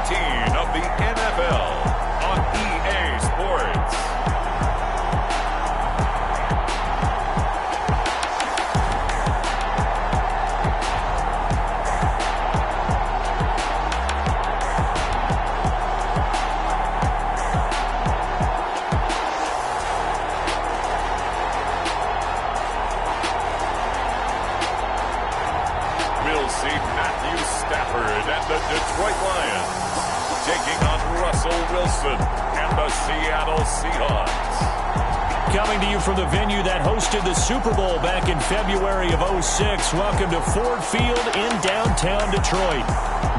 17 of the NFL on EA Sports. The Detroit Lions taking on Russell Wilson and the Seattle Seahawks. Coming to you from the venue that hosted the Super Bowl back in February of '06. Welcome to Ford Field in downtown Detroit.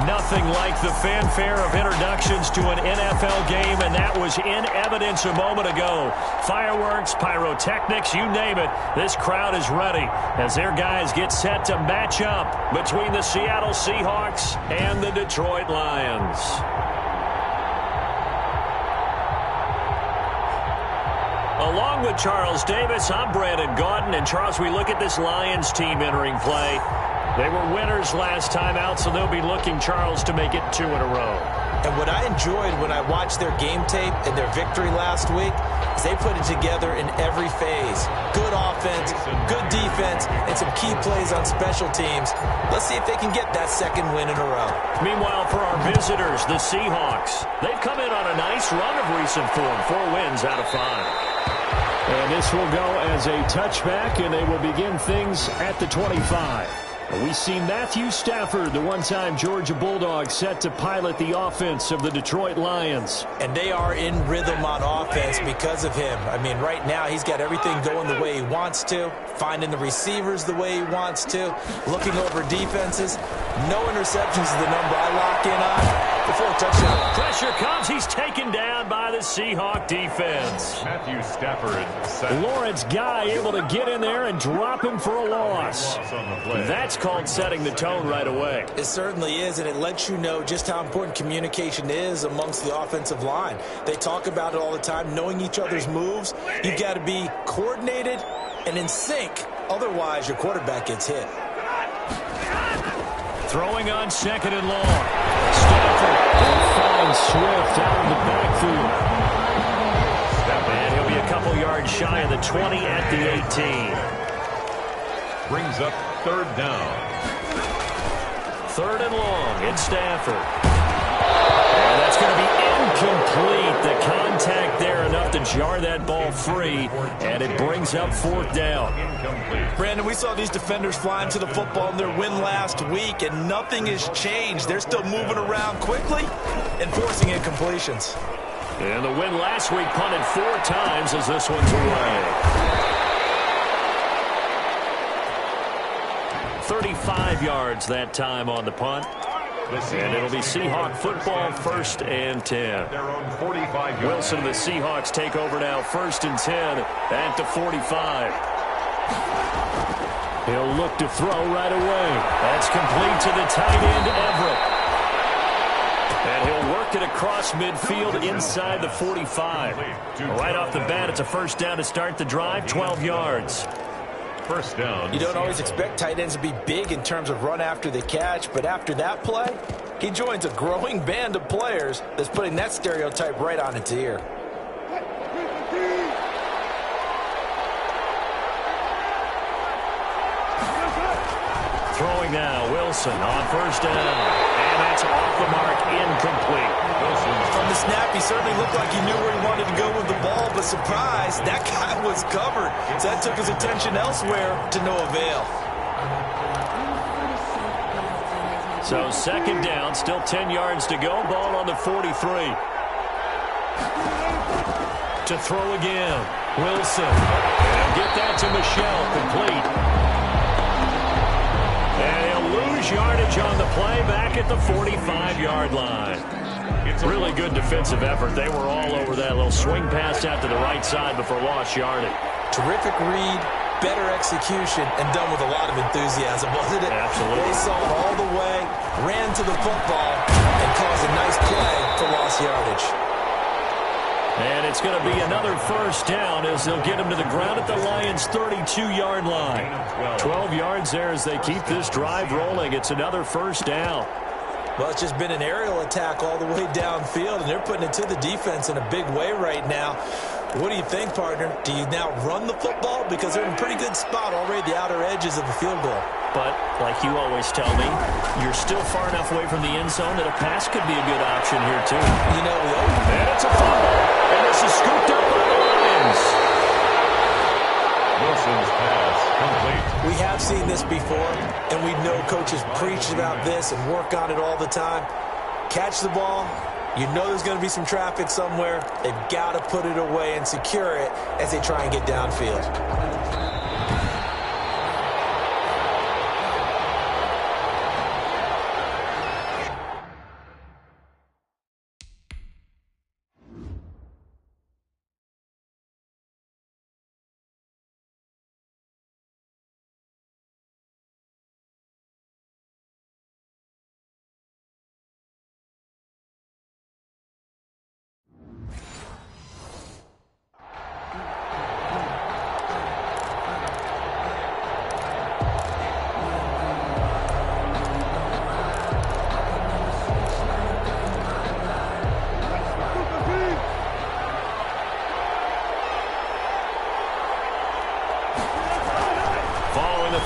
Nothing like the fanfare of introductions to an NFL game, and that was in evidence a moment ago. Fireworks, pyrotechnics, you name it. This crowd is ready as their guys get set to match up between the Seattle Seahawks and the Detroit Lions. Along with Charles Davis, I'm Brandon Gaudin. And Charles, we look at this Lions team entering play. They were winners last time out, so they'll be looking, Charles, to make it 2 in a row. And what I enjoyed when I watched their game tape and their victory last week is they put it together in every phase. Good offense, good defense, and some key plays on special teams. Let's see if they can get that second win in a row. Meanwhile, for our visitors, the Seahawks, they've come in on a nice run of recent form, 4 wins out of 5. And this will go as a touchback, and they will begin things at the 25. We see Matthew Stafford, the one-time Georgia Bulldog, set to pilot the offense of the Detroit Lions. And they are in rhythm on offense because of him. I mean, right now he's got everything going the way he wants to, finding the receivers the way he wants to, looking over defenses. No interceptions is the number I lock in on. Before a touchdown. Pressure comes. He's taken down by the Seahawk defense. Matthew Stafford. Lawrence Guy able to get in there and drop him for a loss. That's called setting the tone right away. It certainly is, and it lets you know just how important communication is amongst the offensive line. They talk about it all the time, knowing each other's moves. You've got to be coordinated and in sync. Otherwise, your quarterback gets hit. Throwing on 2nd and long. Stafford finds Swift out of the backfield. And he'll be a couple yards shy of the 20 at the 18. Brings up 3rd down. 3rd and long. It's Stafford. And that's going to be incomplete. The contact there enough to jar that ball free. And it brings up 4th down. Brandon, we saw these defenders flying to the football in their win last week, and nothing has changed. They're still moving around quickly and forcing incompletions. And the win last week punted 4 times as this one's away. 35 yards that time on the punt. And it'll be Seahawk football, 1st and 10. Wilson, the Seahawks take over now, 1st and 10 at the 45. He'll look to throw right away. That's complete to the tight end, Everett. And he'll work it across midfield inside the 45. Right off the bat, it's a 1st down to start the drive, 12 yards. 1st down. You don't always expect tight ends to be big in terms of run after the catch, but after that play, he joins a growing band of players that's putting that stereotype right on its ear. Throwing now, Wilson on 1st down. And that's off the mark, incomplete. From the snap, he certainly looked like he knew where he wanted to go with the ball, but surprise, that guy was covered. So that took his attention elsewhere to no avail. So 2nd down, still 10 yards to go. Ball on the 43. To throw again, Wilson. And get that to Michel, complete. And he'll lose yardage on the play back at the 45-yard line. It's a really good defensive effort. They were all over that little swing pass out to the right side before lost yardage. Terrific read, better execution, and done with a lot of enthusiasm, wasn't it? Absolutely. They saw it all the way, ran to the football, and caused a nice play for lost yardage. And it's going to be another 1st down as they'll get him to the ground at the Lions' 32-yard line. 12 yards there as they keep this drive rolling. It's another 1st down. Well, it's just been an aerial attack all the way downfield, and they're putting it to the defense in a big way right now. What do you think, partner? Do you now run the football? Because they're in a pretty good spot already, the outer edges of the field goal. But, like you always tell me, you're still far enough away from the end zone that a pass could be a good option here, too. You know, and it's a fumble. And this is scooped up by the Lions. Wilson's pass complete. We have seen this before, and we know coaches preach about this and work on it all the time. Catch the ball. You know there's going to be some traffic somewhere. They've got to put it away and secure it as they try and get downfield.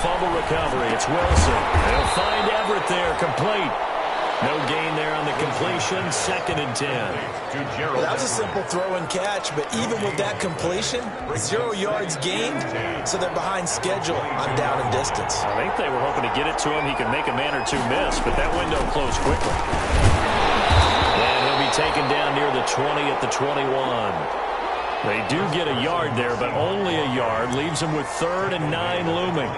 Fumble recovery. It's Wilson. They'll find Everett there, complete. No gain there on the completion. 2nd and 10. Well, that was a simple throw and catch, but even with that completion, 0 yards gained, so they're behind schedule on down and distance. I think they were hoping to get it to him. He could make a man or two miss, but that window closed quickly. And he'll be taken down near the 20 at the 21. They do get a yard there, but only a yard. Leaves them with 3rd and 9 looming.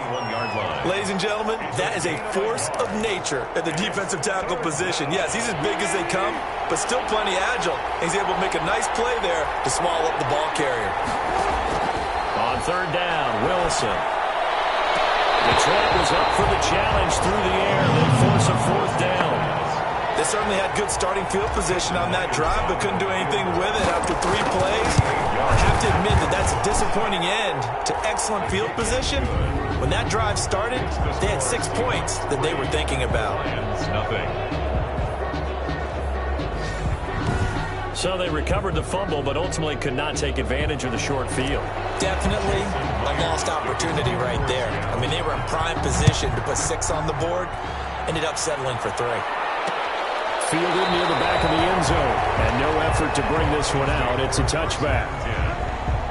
Ladies and gentlemen, that is a force of nature at the defensive tackle position. Yes, he's as big as they come, but still plenty agile. He's able to make a nice play there to swallow up the ball carrier. On 3rd down, Wilson. Detroit was up for the challenge through the air. They force a 4th down. They certainly had good starting field position on that drive, but couldn't do anything with it after 3 plays. I have to admit that that's a disappointing end to excellent field position. When that drive started, they had 6 points that they were thinking about. Nothing. So they recovered the fumble, but ultimately could not take advantage of the short field. Definitely a lost opportunity right there. I mean, they were in prime position to put 6 on the board, ended up settling for 3. Fielded near the back of the end zone, and no effort to bring this one out. It's a touchback.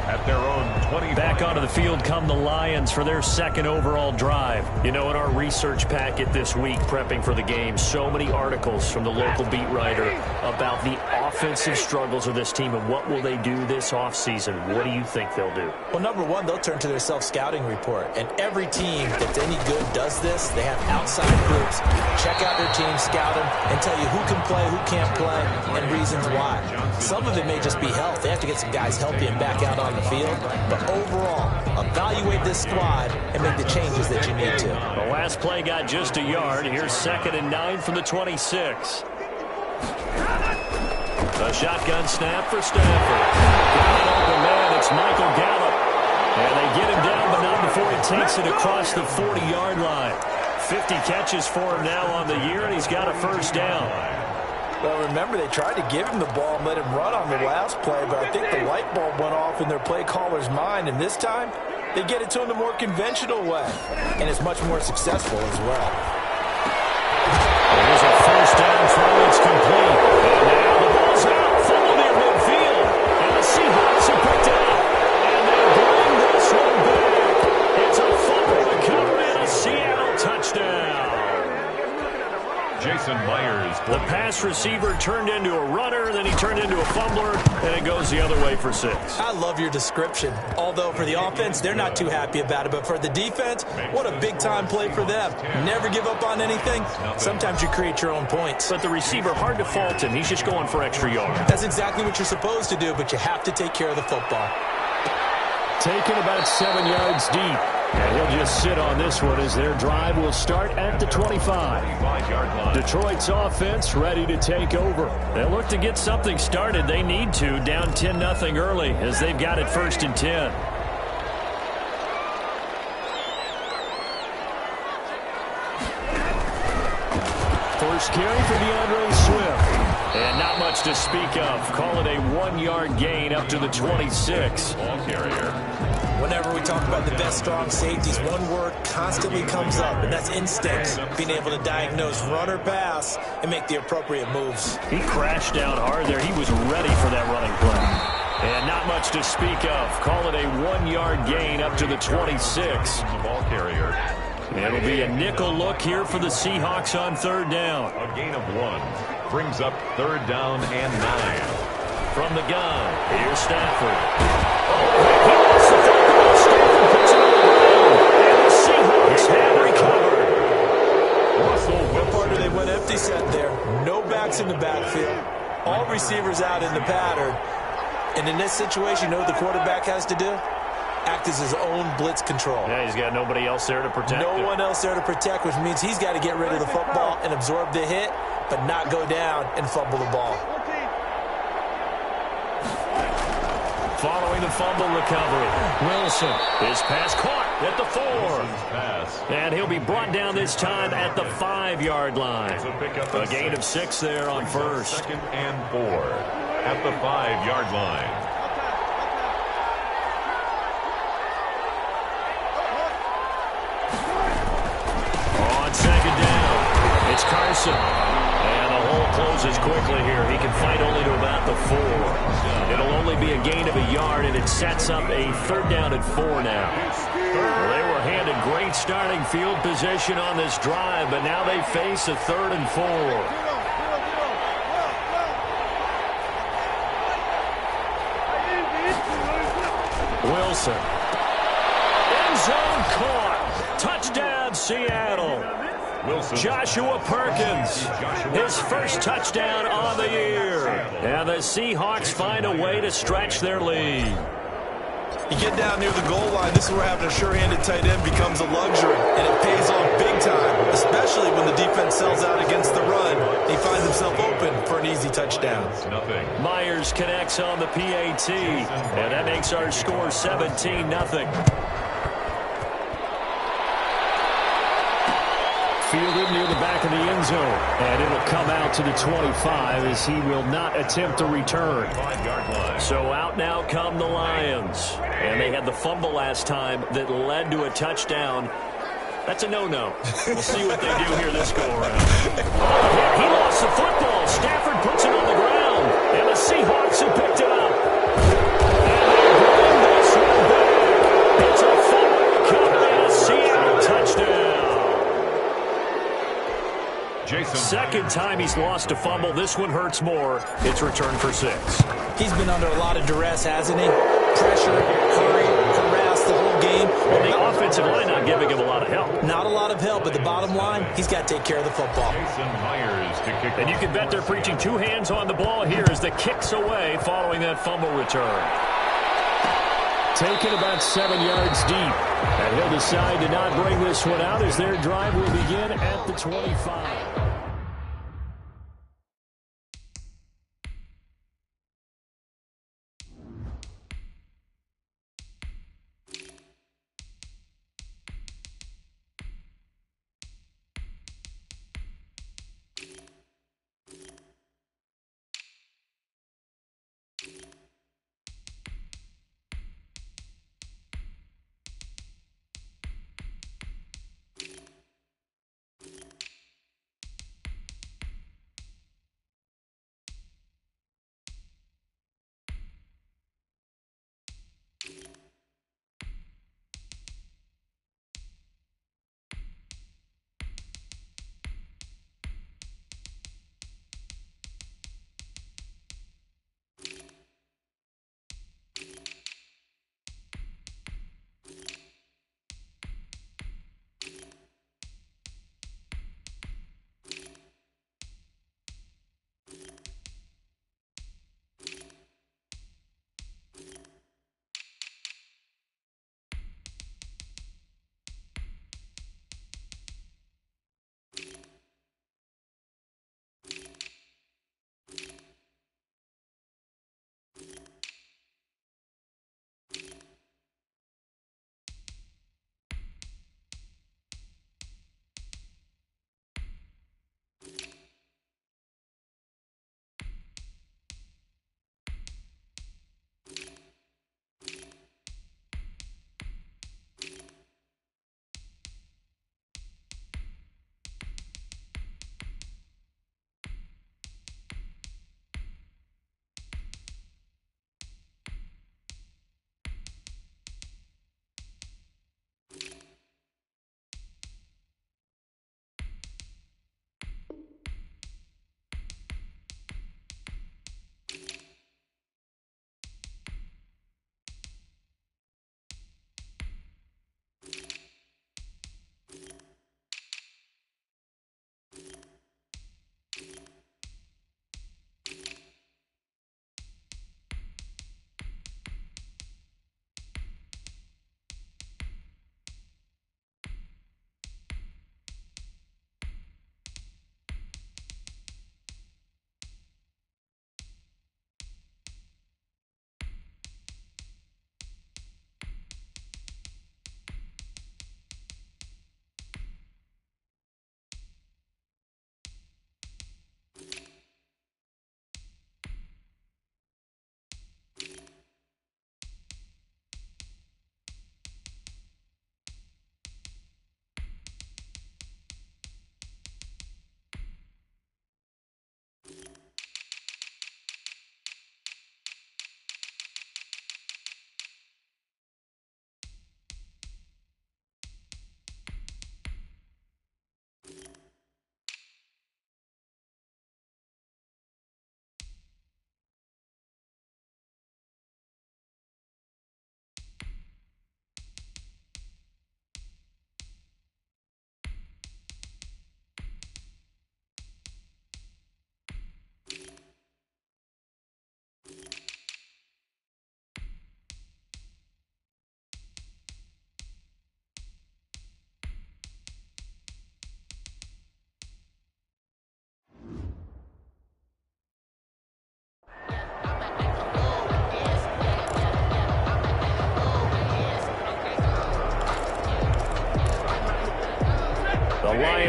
At their own 20. Back onto the field come the Lions for their 2nd overall drive. You know, in our research packet this week, prepping for the game, so many articles from the local beat writer about the offensive struggles of this team and what will they do this offseason. What do you think they'll do? Well, number one, they'll turn to their self-scouting report. And every team that's any good does this. They have outside groups. Check out their team, scout them, and tell you who can play, who can't play, and reasons why. Some of it may just be health. They have to get some guys healthy and back out on the field. But overall, evaluate this squad and make the changes that you need to. The last play got just a yard. Here's 2nd and 9 from the 26. A shotgun snap for Stafford. Got an open man. It's Michael Gallup. And they get him down, but not before he takes it across the 40-yard line. 50 catches for him now on the year, and he's got a 1st down. Well, remember, they tried to give him the ball and let him run on the last play, but I think the light bulb went off in their play caller's mind, and this time, they get it to him the more conventional way, and it's much more successful as well. There's a 1st down throw. It's complete. And now the ball's out. Full near midfield. And the Seahawks have picked it up. And they bring this one back. It's a fumble recovery and a Seattle touchdown. Jason Myers. The pass receiver turned into a runner, then he turned into a fumbler, and it goes the other way for 6. I love your description. Although for the offense, they're not too happy about it. But for the defense, what a big-time play for them. Never give up on anything. Sometimes you create your own points. But the receiver, hard to fault him. He's just going for extra yards. That's exactly what you're supposed to do, but you have to take care of the football. Taken about 7 yards deep. And he'll just sit on this one as their drive will start at the 25. Detroit's offense ready to take over. They'll look to get something started. They need to, down 10-0 early as they've got it 1st and 10. First carry for DeAndre Swift. And not much to speak of. Call it a 1-yard gain up to the 26. Ball carrier. Whenever we talk about the best strong safeties, one word constantly comes up, and that's instinct. Being able to diagnose run or pass and make the appropriate moves. He crashed down hard there. He was ready for that running play. And not much to speak of. Call it a 1-yard gain up to the 26. Ball carrier. It'll be a nickel look here for the Seahawks on third down. A gain of 1 brings up third down and 9. From the gun, here's Stafford. He lost the football. Stafford puts it on the ground. And the Seahawks have recovered. Russell Partner, they went empty set there. No backs in the backfield. All receivers out in the pattern. And in this situation, you know what the quarterback has to do? Act as his own blitz control. Yeah, he's got nobody else there to protect him. No one else there to protect, which means he's got to get rid of the football and absorb the hit, but not go down and fumble the ball. Following the fumble recovery, Wilson, his pass caught at the 4. And he'll be brought down this time at the 5-yard line. A gain of 6 there on first. Second and 4 at the 5-yard line. On second down, it's Carson. And the hole closes quickly here. He can fight only to about the 4. It'll only be a gain of a yard, and it sets up a third down at 4 now. Well, they were handed great starting field position on this drive, but now they face a 3rd and 4. Wilson. End zone caught. Touchdown, Seattle. Wilson. Joshua Perkins, his first touchdown on the year. And the Seahawks find a way to stretch their lead. You get down near the goal line, this is where having a sure-handed tight end becomes a luxury, and it pays off big time, especially when the defense sells out against the run. He finds himself open for an easy touchdown. Myers connects on the PAT, and that makes our score 17-0. Fielded near the back of the end zone, and it'll come out to the 25 as he will not attempt to return. 5-yard line. So out now come the Lions, and they had the fumble last time that led to a touchdown. That's a no-no. We'll see what they do here this go-around. He lost the football. Stafford puts it on the ground, and the Seahawks have picked it up. And they bring this one back. It's a fumble recovery and a Seattle touchdown. Second time he's lost a fumble. This one hurts more. It's returned for 6. He's been under a lot of duress, hasn't he? Pressure, hurry, harassed the whole game. Well, the offensive line not giving him a lot of help. Not a lot of help, but the bottom line, he's got to take care of the football. Myers to kick. And you can bet they're preaching 2 hands on the ball here as the kick's away following that fumble return. Taken about 7 yards deep. And he'll decide to not bring this one out as their drive will begin at the 25.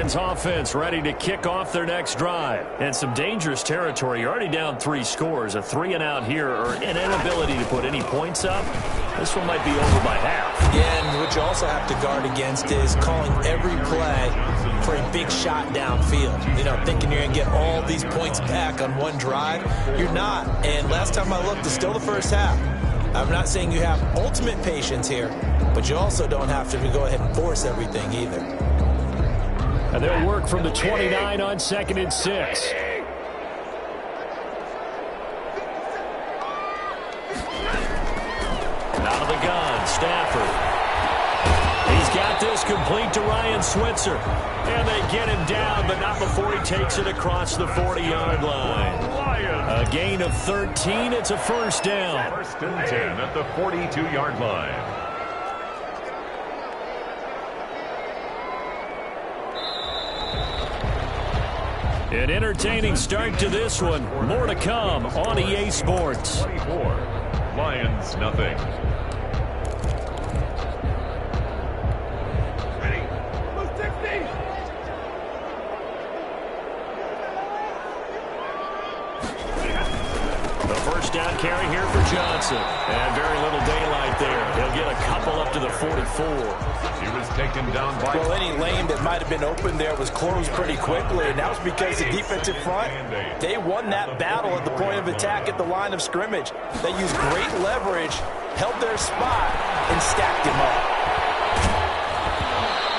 Lions offense ready to kick off their next drive. And some dangerous territory. You're already down 3 scores. A 3-and-out here or an inability to put any points up. This one might be over by half. And what you also have to guard against is calling every play for a big shot downfield. You know, thinking you're going to get all these points back on one drive. You're not. And last time I looked, it's still the first half. I'm not saying you have ultimate patience here, but you also don't have to go ahead and force everything either. And they'll work from the 29 on 2nd and 6. Out of the gun, Stafford. He's got this complete to Ryan Switzer. And they get him down, but not before he takes it across the 40-yard line. A gain of 13. It's a first down. 1st and 10 at the 42-yard line. An entertaining start to this one. More to come on EA Sports. 24. Lions, nothing. Down carry here for Johnson. And very little daylight there. He'll get a couple up to the 44. He was taken down by... Well, any lane that might have been open there was closed pretty quickly, and that was because the defensive front, they won that battle at the point of attack at the line of scrimmage. They used great leverage, held their spot, and stacked him up.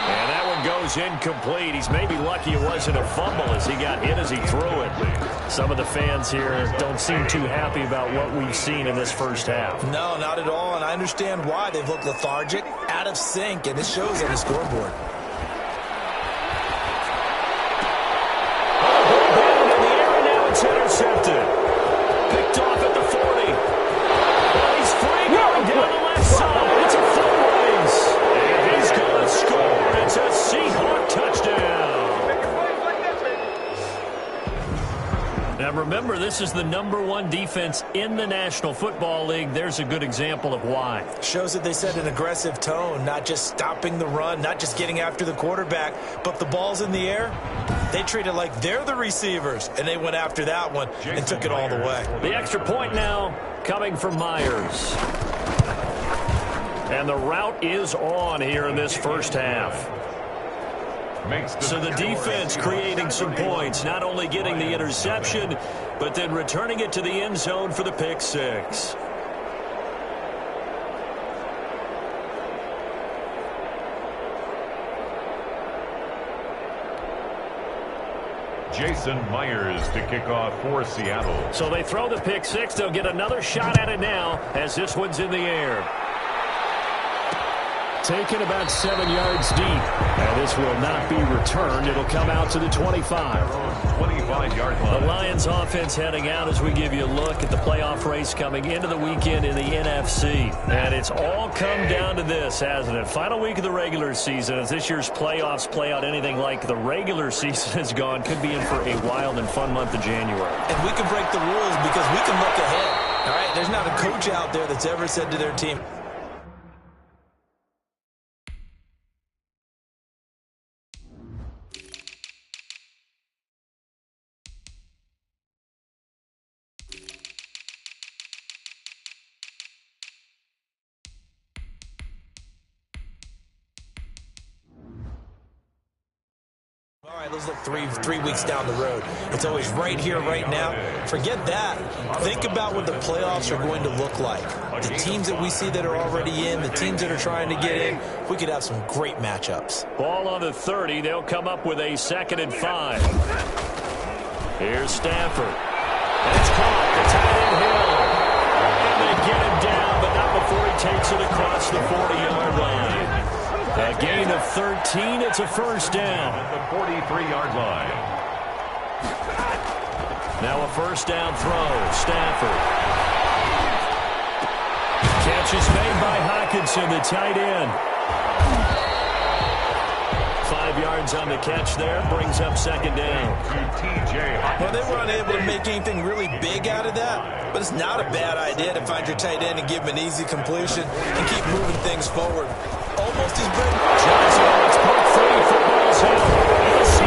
And that one goes incomplete. He's maybe lucky it wasn't a fumble as he got hit as he threw it. Some of the fans here don't seem too happy about what we've seen in this first half. No, not at all, and I understand why. They've looked lethargic, out of sync, and it shows on the scoreboard. Batted in the air, and now it's intercepted. Picked off at the 40. Well, he's free going down the left side. It's a full race. And he's going to score. It's a Seahawk touchdown. Now remember, this is the #1 defense in the National Football League. There's a good example of why. Shows that they set an aggressive tone, not just stopping the run, not just getting after the quarterback, but the ball's in the air. They treat it like they're the receivers, and they went after that one and took it all the way. The extra point now coming from Myers. And the route is on here in this first half. So the defense creating some points, not only getting the interception, but then returning it to the end zone for the pick six. Jason Myers to kick off for Seattle. So they throw the pick six. They'll get another shot at it now as this one's in the air. Taken about 7 yards deep. And this will not be returned. It'll come out to the 25. 25-yard line. The Lions offense heading out as we give you a look at the playoff race coming into the weekend in the NFC. And it's all come down to this, hasn't it? Final week of the regular season. As this year's playoffs play out anything like the regular season has gone, could be in for a wild and fun month of January. And we can break the rules because we can look ahead. All right, there's not a coach out there that's ever said to their team, all right, let's look three weeks down the road. It's always right here, right now. Forget that. Think about what the playoffs are going to look like. The teams that we see that are already in, the teams that are trying to get in, we could have some great matchups. Ball on the 30. They'll come up with a 2nd and 5. Here's Stafford. And it's caught. The tight end Hill. And they get him down, but not before he takes it across the 40-yard line. A gain of 13. It's a first down. At the 43-yard line. Now a first down throw. Stafford. Catch is made by Hockenson, the tight end. 5 yards on the catch there. Brings up 2nd down. Well, they were unable to make anything really big out of that, but it's not a bad idea to find your tight end and give him an easy completion and keep moving things forward. Almost as good. Johnson, let's put 3 footballs in.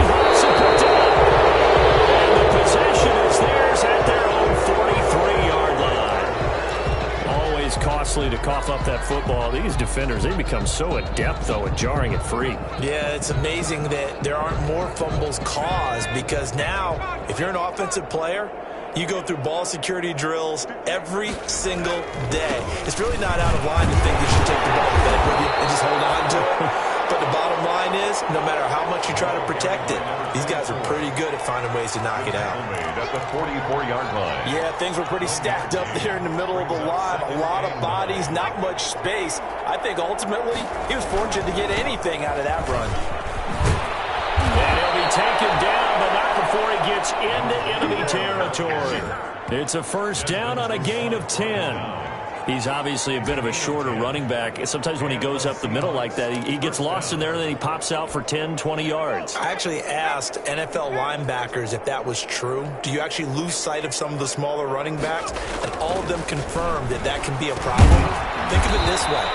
cough up that football. These defenders, they become so adept, though, at jarring it free. Yeah, it's amazing that there aren't more fumbles caused, because now, if you're an offensive player, you go through ball security drills every single day. It's really not out of line to think you should take the ball to bed with you and just hold on to it. But the bottom line is, no matter how much you try to protect it, these guys are pretty good at finding ways to knock it out. At the 44-yard line. Yeah, things were pretty stacked up there in the middle of the line. A lot of bodies, not much space. I think ultimately he was fortunate to get anything out of that run. And he'll be taken down, but not before he gets into enemy territory. It's a first down on a gain of 10. He's obviously a bit of a shorter running back. Sometimes when he goes up the middle like that, he gets lost in there, and then he pops out for 10, 20 yards. I actually asked NFL linebackers if that was true. Do you actually lose sight of some of the smaller running backs? And all of them confirmed that that can be a problem. Think of it this way.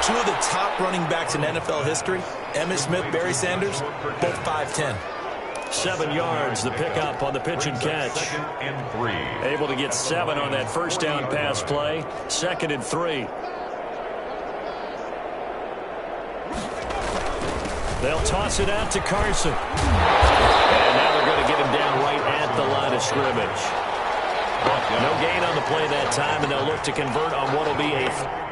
Two of the top running backs in NFL history, Emmitt Smith, Barry Sanders, both 5'10". 7 yards, the pickup on the pitch and catch. 2nd and 3. Able to get 7 on that first down pass play. 2nd and 3. They'll toss it out to Carson. And now they're going to get him down right at the line of scrimmage. No gain on the play that time, and they'll look to convert on what will be a...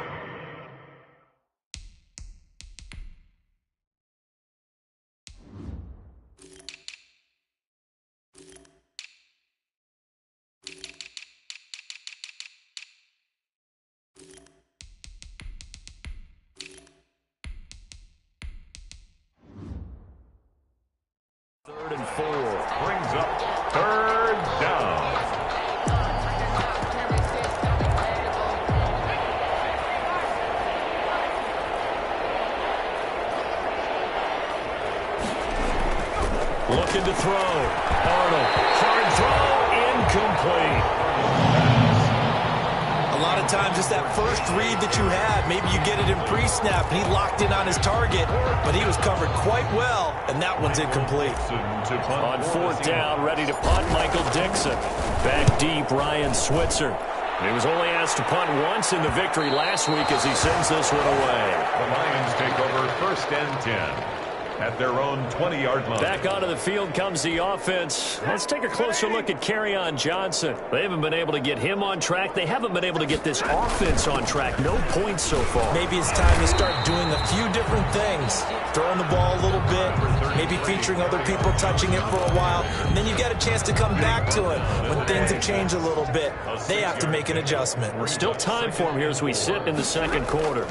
Brings up 3rd down. Looking to throw. Arnold. Hard throw. Incomplete. A lot of times, just that first read that you had, maybe you get it in pre-snap, and he locked in on his target, but he was covered quite well, and that one's incomplete. On 4th down, ready to punt, Michael Dixon. Back deep, Ryan Switzer. He was only asked to punt once in the victory last week as he sends this one away. The Lions take over 1st and 10. At their own 20-yard line. Back onto the field comes the offense. Let's take a closer look at Kerryon Johnson. They haven't been able to get him on track. They haven't been able to get this offense on track. No points so far. Maybe it's time to start doing a few different things. Throwing the ball a little bit, maybe featuring other people touching it for a while, and then you get a chance to come back to it when things have changed a little bit. They have to make an adjustment. There's still time for him here as we sit in the 2nd quarter.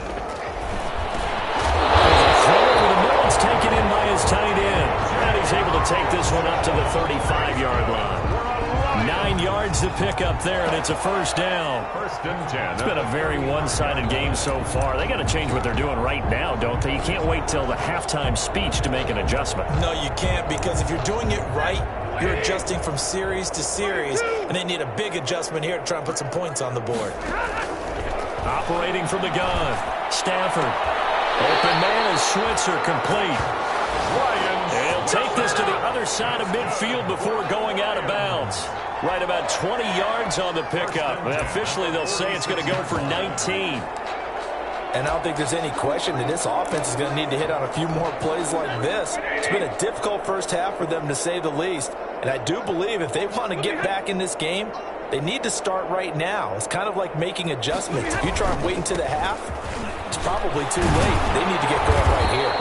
It's taken in by his tight end. And he's able to take this one up to the 35-yard line. 9 yards to pick up there, and it's a first down. 1st and 10. It's been a very one-sided game so far. They got to change what they're doing right now, don't they? You can't wait till the halftime speech to make an adjustment. No, you can't, because if you're doing it right, you're adjusting from series to series, and they need a big adjustment here to try and put some points on the board. Operating from the gun, Stafford. Open man is Switzer, complete. They'll take this to the other side of midfield before going out of bounds. Right about 20 yards on the pickup. Officially, they'll say it's going to go for 19. And I don't think there's any question that this offense is going to need to hit on a few more plays like this. It's been a difficult first half for them, to say the least. And I do believe if they want to get back in this game, they need to start right now. It's kind of like making adjustments. If you try and wait until the half, it's probably too late. They need to get going right here.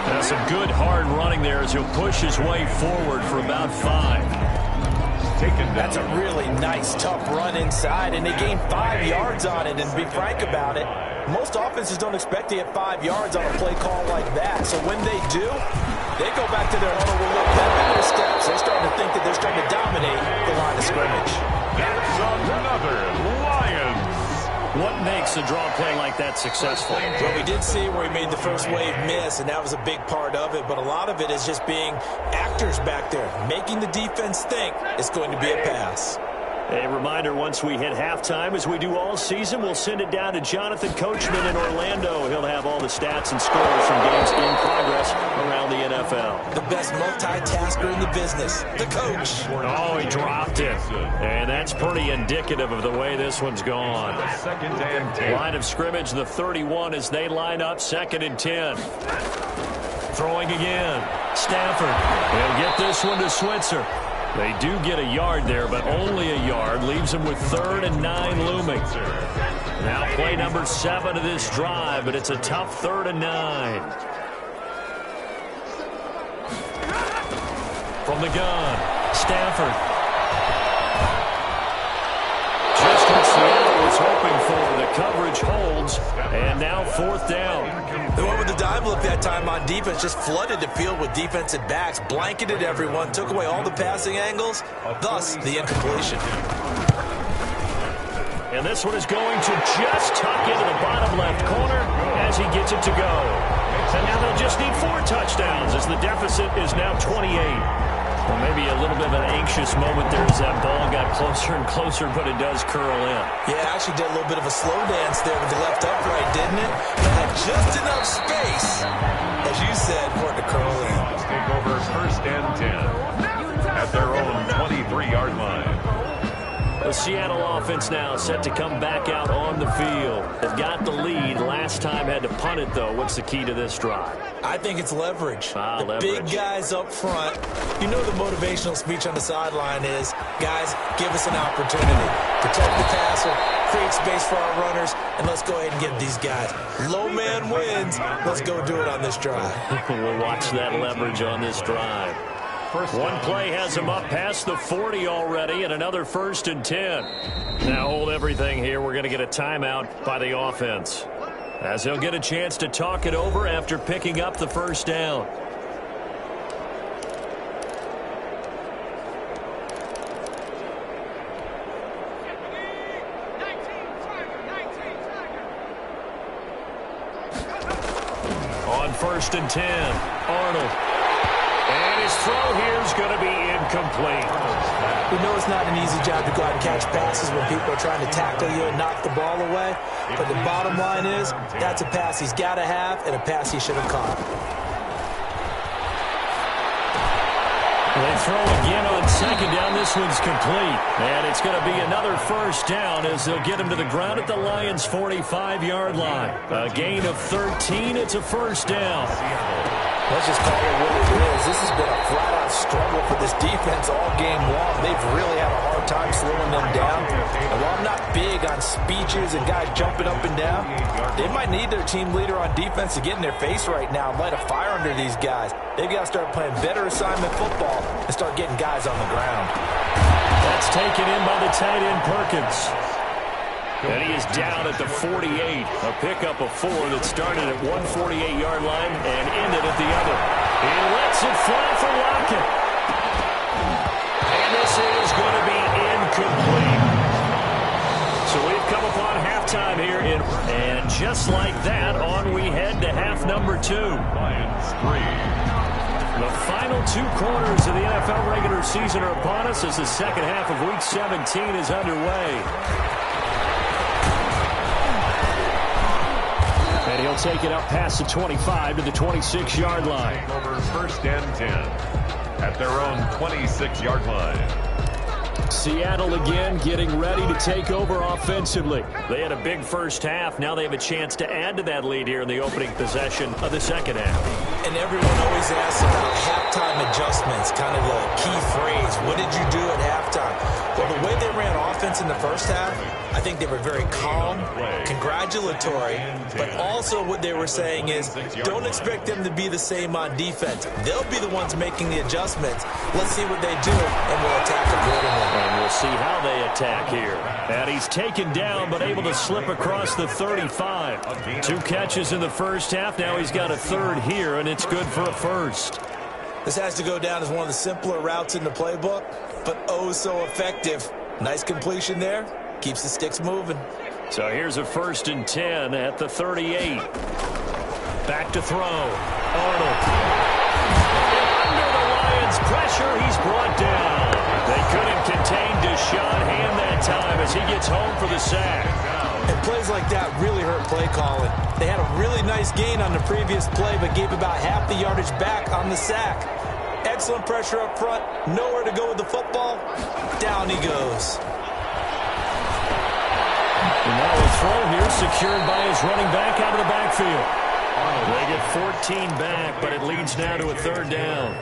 That's some good hard running there as he'll push his way forward for about 5. That's a really nice, tough run inside, and they gained 5 yards on it. And to be frank about it, most offenses don't expect to get 5 yards on a play call like that. So when they do, they go back to their huddle with a little pep in their steps. They're starting to think that they're starting to dominate the line of scrimmage. That's another Lions. What makes a draw play like that successful? Well, we did see where he made the first wave miss, and that was a big part of it. But a lot of it is just being actors back there, making the defense think it's going to be a pass. A reminder, once we hit halftime, as we do all season, we'll send it down to Jonathan Coachman in Orlando. He'll have all the stats and scores from games in progress around the NFL. The best multitasker in the business, the coach. Oh, he dropped it. And that's pretty indicative of the way this one's gone. Line of scrimmage, the 31, as they line up, 2nd and 10. Throwing again. Stafford. They'll get this one to Switzer. They do get a yard there, but only a yard. Leaves them with 3rd and 9 looming. Now play number 7 of this drive, but it's a tough 3rd and 9. From the gun, Stafford. Just what Seattle was hoping for. The coverage holds, and now 4th down. They went with the dime look that time on defense, just flooded the field with defensive backs, blanketed everyone, took away all the passing angles, thus the incompletion. And this one is going to just tuck into the bottom left corner as he gets it to go. And now they'll just need 4 touchdowns as the deficit is now 28. Well, maybe a little bit of an anxious moment there as that ball got closer and closer, but it does curl in. Yeah, actually did a little bit of a slow dance there with the left upright, didn't it? It had just enough space, as you said, for it to curl in. Take over 1st and 10 at their own 23-yard line. The Seattle offense now set to come back out on the field. They've got the lead. Last time had to punt it, though. What's the key to this drive? I think it's leverage. The leverage. Big guys up front. You know the motivational speech on the sideline is, guys, give us an opportunity. Protect the passer, create space for our runners, and let's go ahead and get these guys. Low man wins. Let's go do it on this drive. We'll watch that leverage on this drive. One play has him up past the 40 already, and another 1st and 10. Now hold everything here. We're going to get a timeout by the offense, as they'll get a chance to talk it over after picking up the 1st down. On 1st and 10, Arnold. And his throw here is going to be incomplete. We know it's not an easy job to go out and catch passes when people are trying to tackle you and knock the ball away. But the bottom line is, that's a pass he's got to have and a pass he should have caught. They throw again on 2nd down. This one's complete. And it's going to be another 1st down as they'll get him to the ground at the Lions' 45-yard line. A gain of 13. It's a 1st down. Let's just call it what it is. This has been a flat-out struggle for this defense all game long. They've really had a hard time slowing them down. And while I'm not big on speeches and guys jumping up and down, they might need their team leader on defense to get in their face right now and light a fire under these guys. They've got to start playing better assignment football and start getting guys on the ground. That's taken in by the tight end, Perkins. And he is down at the 48. A pickup of 4 that started at 148-yard line and ended at the other. He lets it fly for Lockett. And this is going to be incomplete. So we've come upon halftime here. And just like that, on we head to half number 2. Lions 3. The final 2 quarters of the NFL regular season are upon us as the second half of Week 17 is underway. And he'll take it up past the 25 to the 26-yard line. Over 1st and 10 at their own 26-yard line. Seattle again getting ready to take over offensively. They had a big first half. Now they have a chance to add to that lead here in the opening possession of the second half. And everyone always asks about halftime adjustments, kind of the key phrase. What did you do at halftime? Well, the way they ran offense in the first half, I think they were very calm, congratulatory, but also what they were saying is don't expect them to be the same on defense. They'll be the ones making the adjustments. Let's see what they do, and we'll attack accordingly. And we'll see how they attack here. And he's taken down, but able to slip across the 35. 2 catches in the first half. Now he's got a 3rd here, and it's good for a 1st. This has to go down as one of the simpler routes in the playbook, but oh so effective. Nice completion there. Keeps the sticks moving. So here's a 1st and 10 at the 38. Back to throw. Arnold. Under the Lions' pressure, he's brought down. They couldn't contain Deshaun. Hand that home for the sack. And plays like that really hurt play calling. They had a really nice gain on the previous play, but gave about half the yardage back on the sack. Excellent pressure up front. Nowhere to go with the football. Down he goes. And now a throw here secured by his running back out of the backfield. They get 14 back, but it leads now to a 3rd down.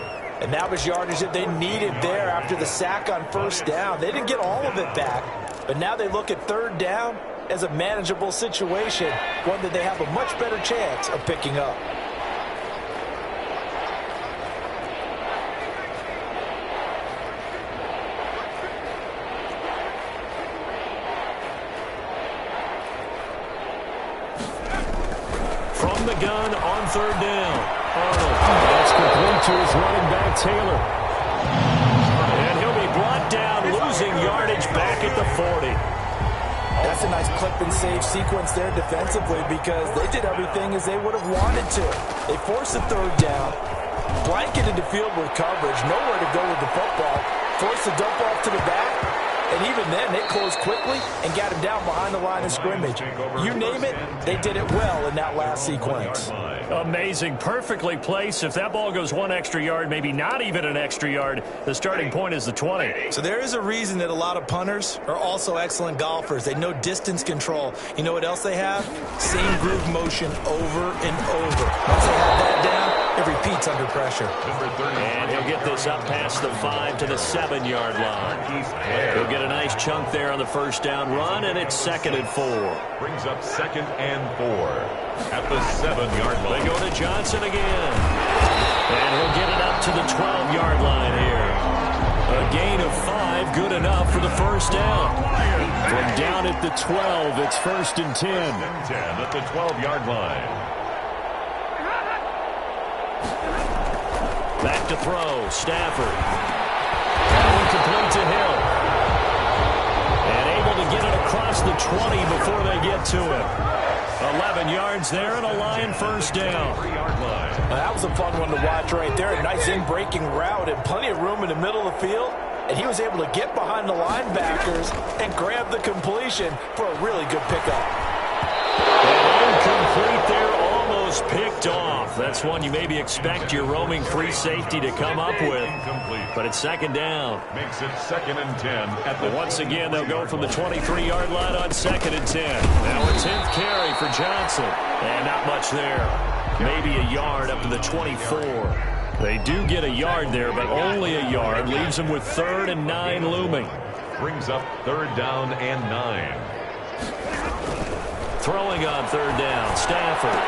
And that was yardage that they needed there after the sack on 1st down. They didn't get all of it back, but now they look at 3rd down as a manageable situation, one that they have a much better chance of picking up. From the gun on 3rd down. Arnold. That's complete to his running back, Taylor. And he'll be brought down, losing yardage back at the 40. That's a nice clip and save sequence there defensively because they did everything as they would have wanted to. They forced the 3rd down, blanketed the field with coverage, nowhere to go with the football, forced the dump off to the back, and even then they closed quickly and got him down behind the line of scrimmage. You name it, they did it well in that last sequence. Amazing. Perfectly placed. If that ball goes 1 extra yard, maybe not even an extra yard, the starting point is the 20. So there is a reason that a lot of punters are also excellent golfers. They know distance control. You know what else they have? Same groove motion over and over. Once they have that down, it repeats under pressure. And he'll get this up past the 5 to the 7-yard line. He'll get a nice chunk there on the 1st down run, and it's 2nd and 4. Brings up 2nd and 4 at the 7-yard line. They go to Johnson again. And he'll get it up to the 12-yard line here. A gain of 5, good enough for the 1st down. From down at the 12, it's 1st and 10. 10 at the 12-yard line. Back to throw, Stafford. Incomplete to Hill. And able to get it across the 20 before they get to him. 11 yards there and a Lion 1st down. That was a fun one to watch right there. A nice in-breaking route and plenty of room in the middle of the field. And he was able to get behind the linebackers and grab the completion for a really good pickup. And incomplete there, almost picked off. That's one you maybe expect your roaming free safety to come up with. But it's 2nd down. Makes it 2nd and 10. But once again, they'll go from the 23-yard line on 2nd and 10. Now a 10th carry for Johnson. And not much there. Maybe a yard up to the 24. They do get a yard there, but only a yard. Leaves them with 3rd and 9 looming. Brings up 3rd down and 9. Throwing on 3rd down, Stafford.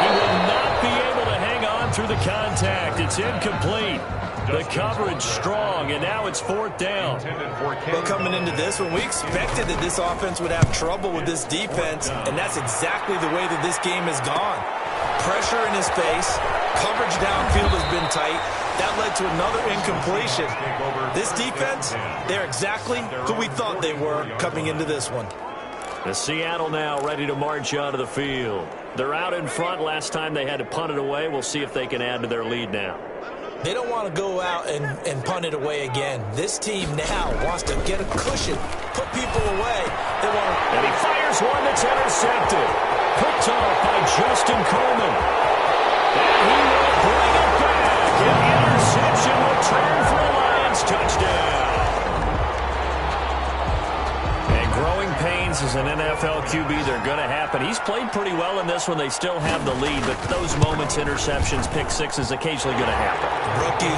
He will not be able to hang on through the contact. It's incomplete. The coverage strong, and now it's 4th down. Well, coming into this one, we expected that this offense would have trouble with this defense, and that's exactly the way that this game has gone. Pressure in his face, coverage downfield has been tight. That led to another incompletion. This defense, they're exactly who we thought they were coming into this one. The Seattle now ready to march onto the field. They're out in front. Last time they had to punt it away. We'll see if they can add to their lead now. They don't want to go out and punt it away again. This team now wants to get a cushion, put people away. They want to... And he fires one that's intercepted. Picked off by Justin Coleman. And he will bring it back. An interception return for a Lions touchdown. And growing pains as an NFL QB, they're going to happen. He's played pretty well in this one. They still have the lead, but those moments, interceptions, pick sixes, occasionally going to happen. Rookie.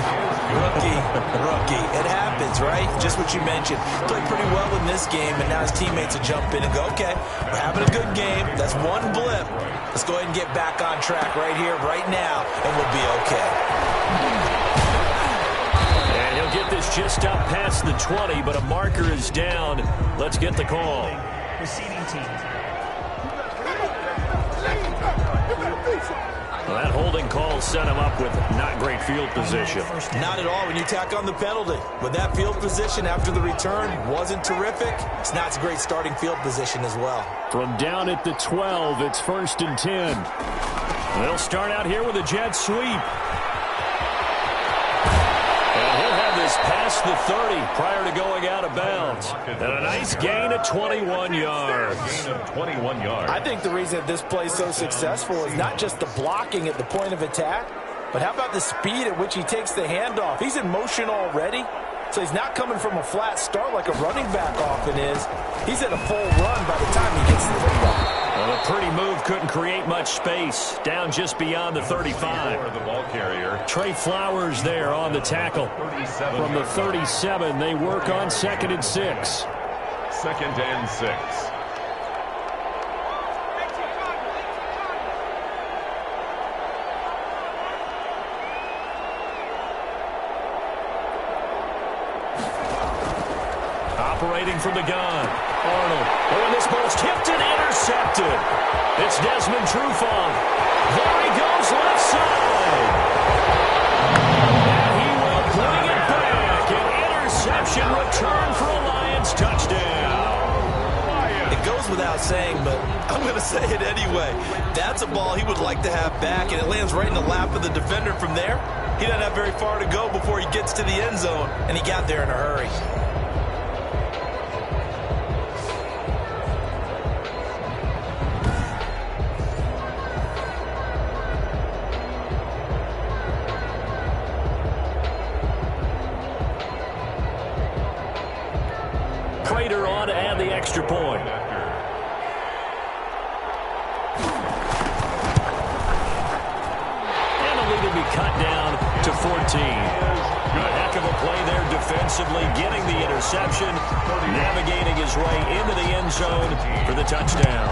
It happens, right? Just what you mentioned. Played pretty well in this game, and now his teammates will jump in and go, okay, we're having a good game. That's one blip. Let's go ahead and get back on track right here, right now, and we'll be okay. And he'll get this just up past the 20, but a marker is down. Let's get the call. Receiving team. Well, that holding call set him up with not great field position. Not at all when you tack on the penalty. With that field position after the return wasn't terrific, it's not a great starting field position as well. From down at the 12, it's 1st and 10. They'll start out here with a jet sweep. And he'll have this just past the 30 prior to going out of bounds. And a nice gain of 21 yards. I think the reason that this play is so successful is not just the blocking at the point of attack, but how about the speed at which he takes the handoff? He's in motion already, so he's not coming from a flat start like a running back often is. He's at a full run by the time he gets the football. Well, a pretty move couldn't create much space. Down just beyond the 35. The ball carrier. Trey Flowers there on the tackle. From the 37, they work on 2nd and 6. 2nd and 6. Operating from the gun. Arnold. Oh, and this ball's tipped and intercepted. It's Desmond Trufant. There he goes left side. And he will bring it back. An interception return for a Lions touchdown. It goes without saying, but I'm going to say it anyway. That's a ball he would like to have back, and it lands right in the lap of the defender from there. He doesn't have very far to go before he gets to the end zone, and he got there in a hurry. Prater on to add the extra point. And the lead will be cut down to 14. A heck of a play there defensively, getting the interception, navigating his way into the end zone for the touchdown.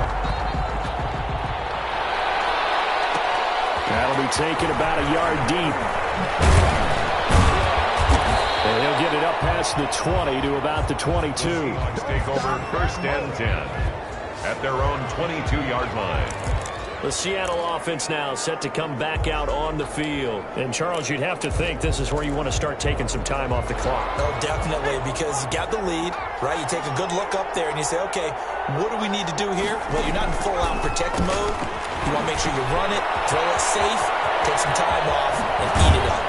That'll be taken about a yard deep. And he'll get it up past the 20 to about the 22. Take over 1st and 10 at their own 22-yard line. The Seattle offense now set to come back out on the field. And, Charles, you'd have to think this is where you want to start taking some time off the clock. Oh, definitely, because you got the lead, right? You take a good look up there and you say, okay, what do we need to do here? Well, you're not in full-out protect mode. You want to make sure you run it, throw it safe, take some time off, and eat it up.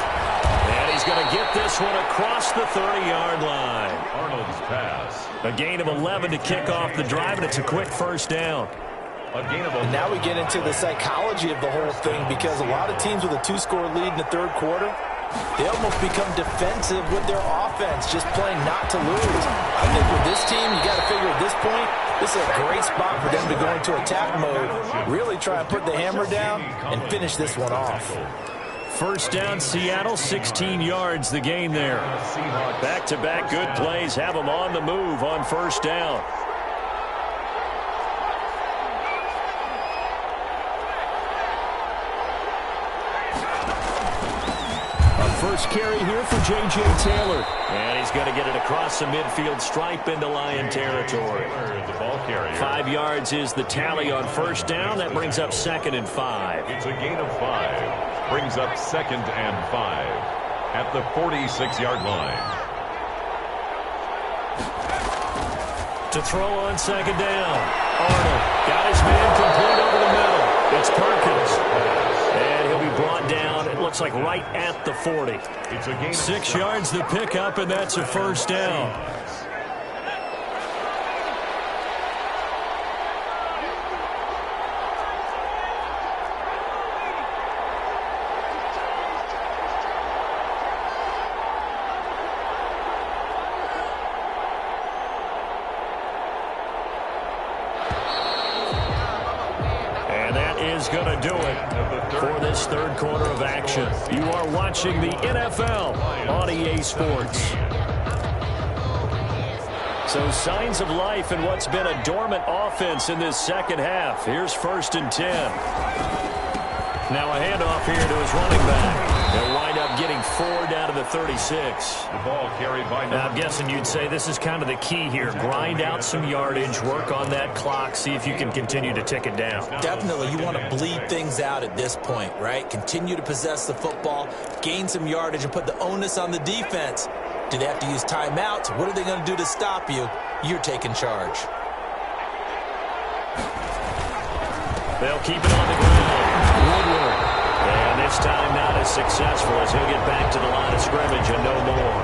And he's going to get this one across the 30-yard line. Arnold's pass. A gain of 11 to kick off the drive, and it's a quick first down. A gain of 11. And now we get into the psychology of the whole thing, because a lot of teams with a 2-score lead in the third quarter, they almost become defensive with their offense, just playing not to lose. I think with this team, you got to figure at this point, this is a great spot for them to go into attack mode, really try and put the hammer down and finish this one off. First down, Seattle, 16 yards, the gain there. Back-to-back good plays have them on the move on first down. First carry here for J.J. Taylor. And he's going to get it across the midfield stripe into Lion territory. The ball carrier. 5 yards is the tally on first down. That brings up 2nd and 5. It's a gain of 5. Brings up 2nd and 5 at the 46-yard line. To throw on 2nd down. Arnold got his man complete over the middle. It's Perkins. And he'll be brought down, it looks like right at the 40. It's a gain of 6 yards the pickup, and that's a first down. Going to do it for this third quarter of action. You are watching the NFL on EA Sports. So signs of life in what's been a dormant offense in this second half. Here's 1st and 10. Now a handoff here to his running back. They'll wind up getting 4 down to the 36. The ball carried by. Now I'm guessing you'd say this is kind of the key here. Grind out some yardage, work on that clock, see if you can continue to tick it down. Definitely, you want to bleed things out at this point, right? Continue to possess the football, gain some yardage, and put the onus on the defense. Do they have to use timeouts? What are they going to do to stop you? You're taking charge. They'll keep it on the ground. Woodward. And This time not as successful as he'll get back to the line of scrimmage and no more.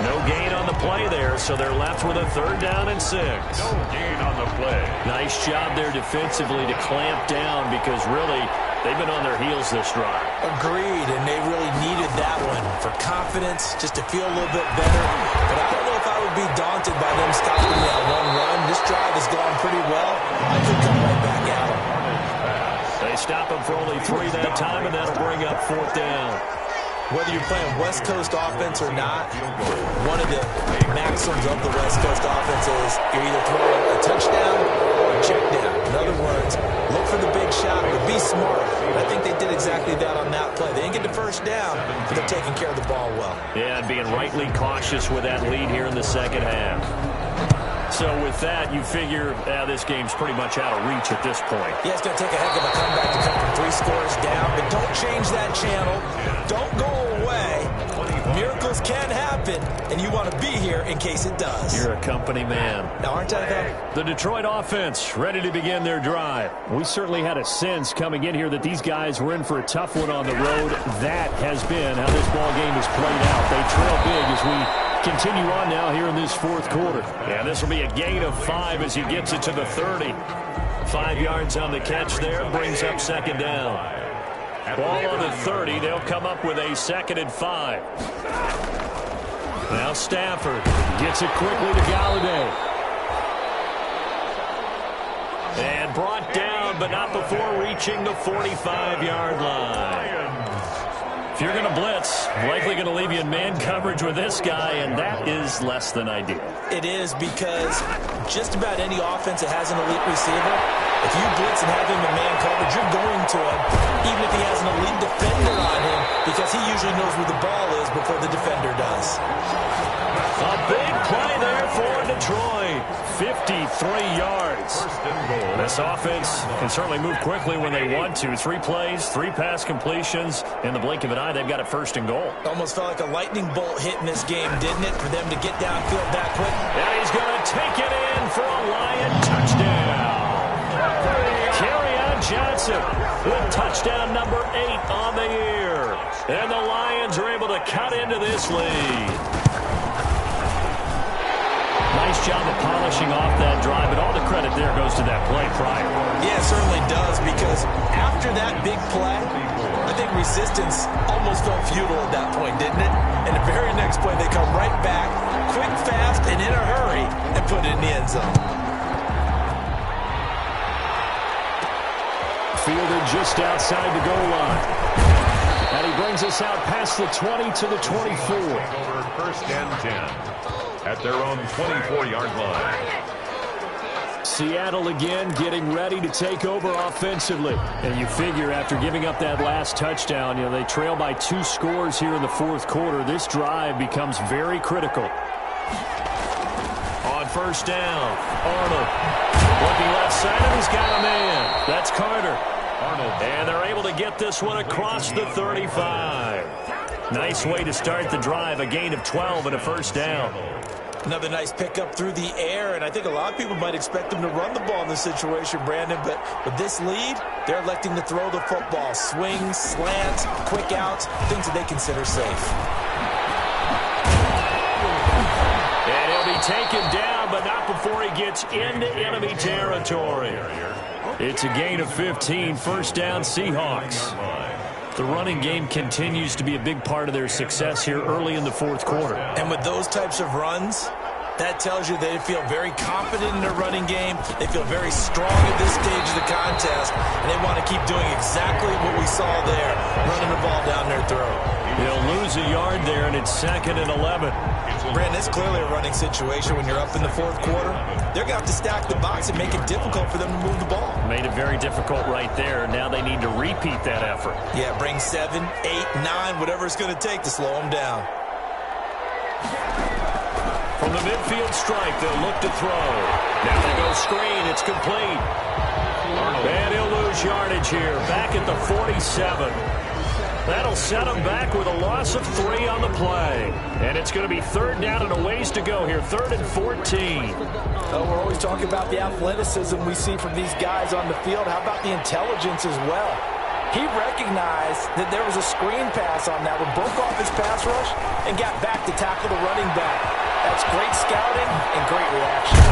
No gain on the play there, so they're left with a 3rd down and 6. No gain on the play. Nice job there defensively to clamp down because really they've been on their heels this drive. Agreed, and they really needed that one for confidence, just to feel a little bit better. But I don't know if I would be daunted by them stopping that one run. This drive has gone pretty well. I could come right back at them. They stop him for only 3 that time, and that'll bring up 4th down. Whether you're playing West Coast offense or not, one of the maxims of the West Coast offense is you're either throwing a touchdown or a check down. In other words, look for the big shot, but be smart. And I think they did exactly that on that play. They didn't get the 1st down, but they're taking care of the ball well. Yeah, and being rightly cautious with that lead here in the 2nd half. So with that, you figure this game's pretty much out of reach at this point. Yeah, it's going to take a heck of a comeback to come from 3 scores down, but don't change that channel. Don't go away. Miracles can happen, and you want to be here in case it does. You're a company man. Now, aren't I, though? The Detroit offense ready to begin their drive. We certainly had a sense coming in here that these guys were in for a tough one on the road. That has been how this ball game has played out. They trail big as we continue on now here in this 4th quarter. Yeah, this will be a gain of 5 as he gets it to the 30. 5 yards on the catch there, brings up 2nd down. Ball on the 30, they'll come up with a 2nd and 5. Now Stafford gets it quickly to Galladay. And brought down, but not before reaching the 45-yard line. If you're going to blitz, likely going to leave you in man coverage with this guy, and that is less than ideal. It is because just about any offense that has an elite receiver, if you blitz and have him in man coverage, you're going to him, even if he has an elite defender on him, because he usually knows where the ball is before the defender does. A big play there for Detroit. 53 yards. This offense can certainly move quickly when they want to. 3 plays, 3 pass completions. In the blink of an eye, they've got it 1st and goal. Almost felt like a lightning bolt hit in this game, didn't it, for them to get downfield that quick? And he's going to take it in for a Lion touchdown. Kerryon Johnson with touchdown number 8 on the year. And the Lions are able to cut into this lead. Nice job of polishing off that drive, and all the credit there goes to that play prior. Yeah, it certainly does, because after that big play, I think resistance almost felt futile at that point, didn't it? And the very next play, they come right back, quick, fast, and in a hurry, and put it in the end zone. Fielded just outside the goal line. And he brings us out past the 20 to the 24. Over 1st and 10. At their own 24-yard line. Seattle again getting ready to take over offensively. And you figure after giving up that last touchdown, they trail by 2 scores here in the 4th quarter. This drive becomes very critical. On 1st down, Arnold looking left side, and he's got a man. That's Carter. Arnold. And they're able to get this one across the 35. Nice way to start the drive, a gain of 12 and a 1st down. Another nice pickup through the air, and I think a lot of people might expect them to run the ball in this situation, Brandon, but with this lead, they're electing to throw the football. Swings, slants, quick outs, things that they consider safe. And he'll be taken down, but not before he gets into enemy territory. It's a gain of 15, 1st down Seahawks. The running game continues to be a big part of their success here early in the 4th quarter. And with those types of runs, that tells you they feel very confident in their running game. They feel very strong at this stage of the contest, and they want to keep doing exactly what we saw there, running the ball down their throat. They'll lose a yard there, and it's 2nd and 11. Brandon, it's clearly a running situation when you're up in the 4th quarter. They're going to have to stack the box and make it difficult for them to move the ball. Made it very difficult right there. Now they need to repeat that effort. Yeah, bring 7, 8, 9, whatever it's going to take to slow them down. From the midfield strike, they'll look to throw. Now they go screen. It's complete. And he'll lose yardage here. Back at the 47. That'll set him back with a loss of 3 on the play. And it's going to be 3rd down and a ways to go here. 3rd and 14. Oh, we're always talking about the athleticism we see from these guys on the field. How about the intelligence as well? He recognized that there was a screen pass on that one, broke off his pass rush, and got back to tackle the running back. That's great scouting and great reaction.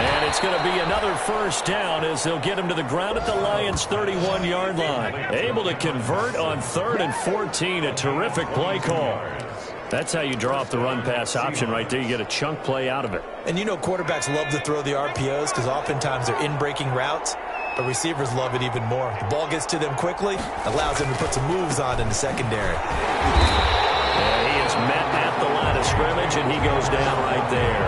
And it's going to be another first down as they'll get him to the ground at the Lions' 31-yard line. Able to convert on 3rd and 14. A terrific play call. That's how you draw up the run-pass option right there. You get a chunk play out of it. And you know quarterbacks love to throw the RPOs because oftentimes they're in-breaking routes. But receivers love it even more. The ball gets to them quickly, allows them to put some moves on in the secondary. And he is met at the line of scrimmage, and he goes down right there.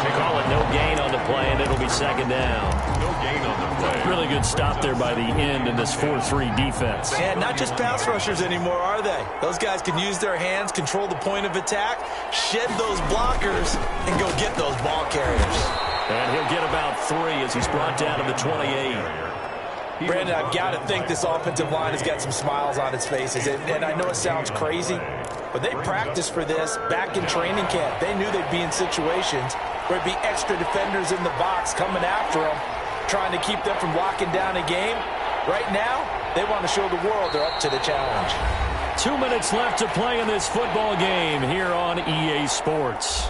They call it no gain on the play, and it'll be 2nd down. No gain on the play. Really good stop there by the end in this 4-3 defense. And not just pass rushers anymore, are they? Those guys can use their hands, control the point of attack, shed those blockers, and go get those ball carriers. And he'll get about 3 as he's brought down to the 28. Brandon, I've got to think this offensive line has got some smiles on its faces. And I know it sounds crazy, but they practiced for this back in training camp. They knew they'd be in situations where it'd be extra defenders in the box coming after them, trying to keep them from locking down a game. Right now, they want to show the world they're up to the challenge. 2 minutes left to play in this football game here on EA Sports.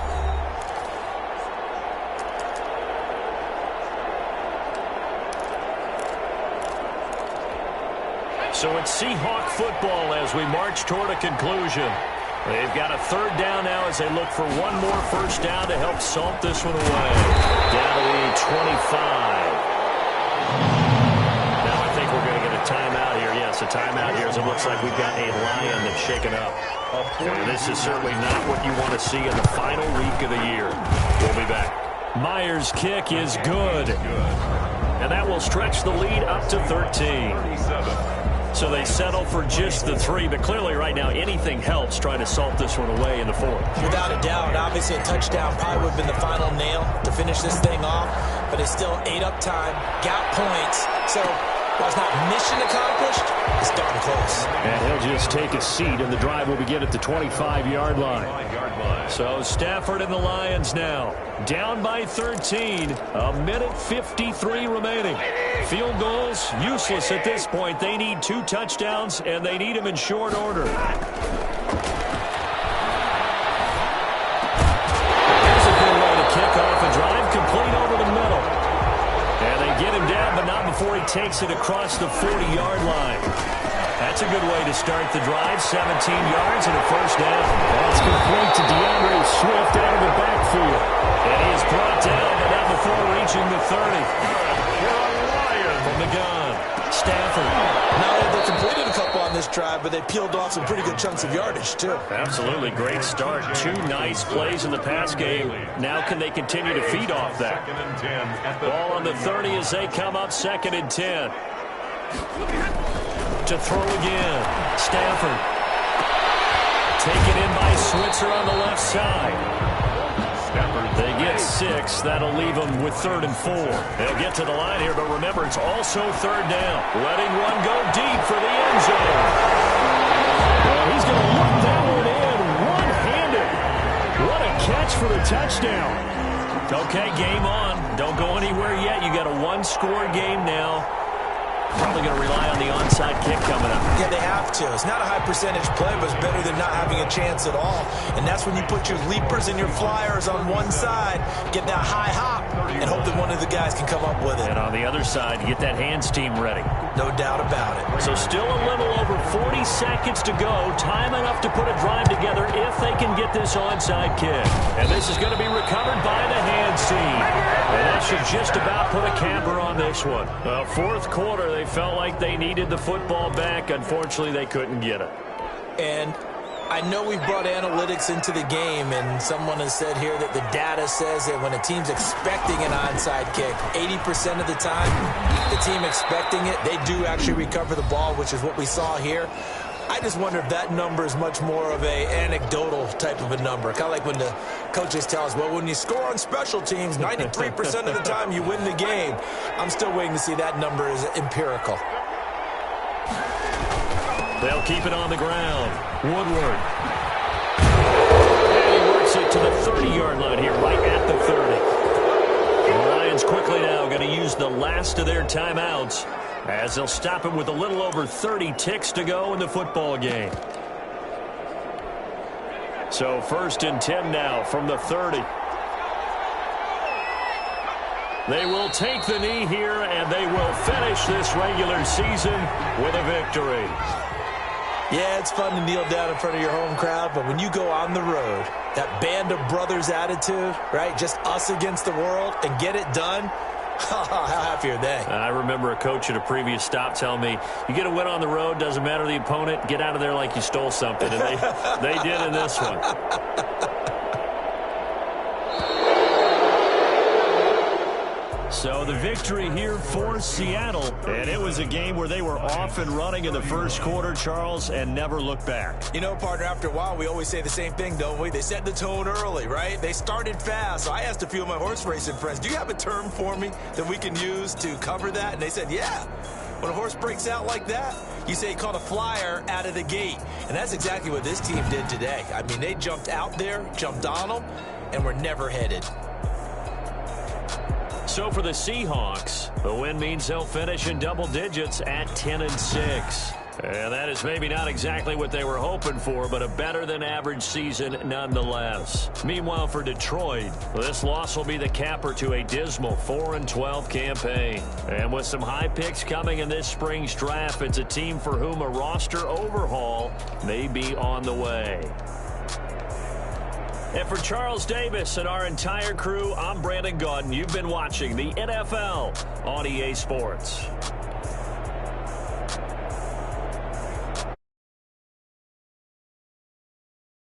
So it's Seahawk football as we march toward a conclusion. They've got a 3rd down now as they look for one more first down to help salt this one away. Down to the 25. Now I think we're going to get a timeout here. Yes, a timeout here as it looks like we've got a Lion that's shaken up. And this is certainly not what you want to see in the final week of the year. We'll be back. Myers' kick is good. And that will stretch the lead up to 13. So they settle for just the 3, but clearly right now anything helps trying to salt this one away in the 4th. Without a doubt, obviously a touchdown probably would have been the final nail to finish this thing off, but it's still ate up time, got points, so while it's not mission accomplished, it's darn close. And he'll just take a seat, and the drive will begin at the 25-yard line. So Stafford and the Lions now down by 13, a minute 53 remaining. Field goals useless at this point. They need 2 touchdowns, and they need them in short order. Here's a good way to kick off a drive, complete over the middle. And they get him down, but not before he takes it across the 40-yard line. That's a good way to start the drive. 17 yards and a first down. That's complete to DeAndre Swift out of the backfield. And he is brought down, but not before reaching the 30. From the gun, Stafford. Now they completed a couple on this drive, but they peeled off some pretty good chunks of yardage, too. Absolutely. Great start. 2 nice plays in the pass game. Now can they continue to feed off that? Ball on the 30 as they come up 2nd and 10. To throw again. Stafford. Taken in by Switzer on the left side. They get 6. That'll leave them with 3rd and 4. They'll get to the line here, but remember, it's also 3rd down. Letting one go deep for the end zone. Well, he's going to look that one in one-handed. What a catch for the touchdown. Okay, game on. Don't go anywhere yet. You got a 1-score game now. Probably going to rely on the onside kick coming up. Yeah, they have to. It's not a high percentage play, but it's better than not having a chance at all. And that's when you put your leapers and your flyers on one side, get that high hop, and hope that one of the guys can come up with it. And on the other side, get that hands team ready. No doubt about it. So still a little over 40 seconds to go. Time enough to put a drive together if they can get this onside kick. And this is going to be recovered by the hands team. And that should just about put a capper on this one. Well, 4th quarter, they felt like they needed the football back. Unfortunately, they couldn't get it. And I know we've brought analytics into the game, and someone has said here that the data says that when a team's expecting an onside kick, 80% of the time, the team expecting it, they do actually recover the ball, which is what we saw here. I just wonder if that number is much more of a anecdotal type of a number. Kind of like when the coaches tell us, well, when you score on special teams, 93% of the time you win the game. I'm still waiting to see that number is empirical. They'll keep it on the ground. Woodward. And he works it to the 30-yard line here, right at the 30. The Lions quickly now going to use the last of their timeouts as they'll stop him with a little over 30 ticks to go in the football game. So 1st and 10 now from the 30. They will take the knee here, and they will finish this regular season with a victory. Yeah, it's fun to kneel down in front of your home crowd, but when you go on the road, that band of brothers attitude, right, just us against the world, and get it done, how happy are they? I remember a coach at a previous stop telling me, you get a win on the road, doesn't matter the opponent, get out of there like you stole something, and they did in this one. So the victory here for Seattle, and it was a game where they were off and running in the first quarter, Charles, and never looked back. You know, partner, after a while, we always say the same thing, don't we? They set the tone early, right? They started fast. So I asked a few of my horse racing friends, do you have a term for me that we can use to cover that? And they said, yeah. When a horse breaks out like that, you say he caught a flyer out of the gate. And that's exactly what this team did today. I mean, they jumped out there, jumped on them, and were never headed. So for the Seahawks, the win means they'll finish in double digits at 10-6. And that is maybe not exactly what they were hoping for, but a better than average season nonetheless. Meanwhile, for Detroit, this loss will be the capper to a dismal 4-12 campaign. And with some high picks coming in this spring's draft, it's a team for whom a roster overhaul may be on the way. And for Charles Davis and our entire crew, I'm Brandon Gaudin. You've been watching the NFL on EA Sports.